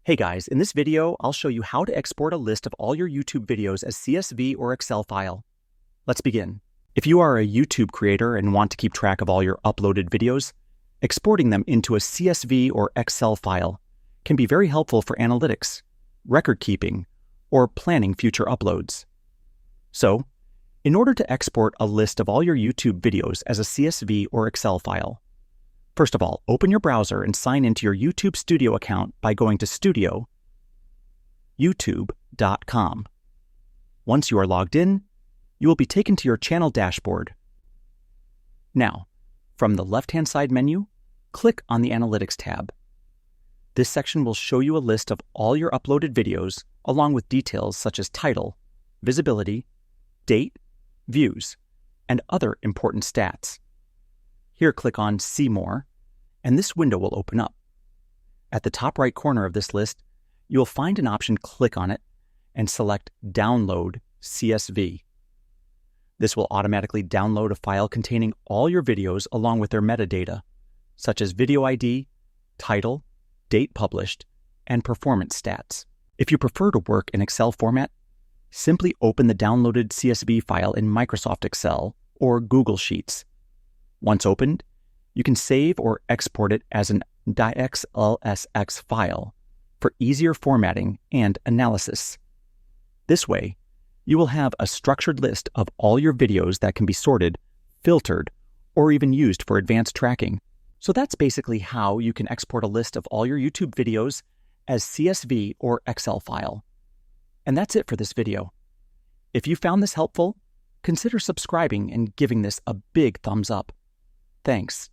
Hey guys, in this video, I'll show you how to export a list of all your YouTube videos as CSV or Excel file. Let's begin. If you are a YouTube creator and want to keep track of all your uploaded videos, exporting them into a CSV or Excel file can be very helpful for analytics, record keeping, or planning future uploads. So, in order to export a list of all your YouTube videos as a CSV or Excel file, first of all, open your browser and sign into your YouTube Studio account by going to studio.youtube.com. Once you are logged in, you will be taken to your channel dashboard. Now, from the left-hand side menu, click on the Analytics tab. This section will show you a list of all your uploaded videos, along with details such as title, visibility, date, views, and other important stats. Here, click on See More, and this window will open up. At the top right corner of this list, you will find an option. Click on it and select Download CSV. This will automatically download a file containing all your videos along with their metadata, such as video ID, title, date published, and performance stats. If you prefer to work in Excel format, simply open the downloaded CSV file in Microsoft Excel or Google Sheets. Once opened, you can save or export it as an .xlsx file for easier formatting and analysis. This way, you will have a structured list of all your videos that can be sorted, filtered, or even used for advanced tracking. So that's basically how you can export a list of all your YouTube videos as CSV or Excel file. And that's it for this video. If you found this helpful, consider subscribing and giving this a big thumbs up. Thanks.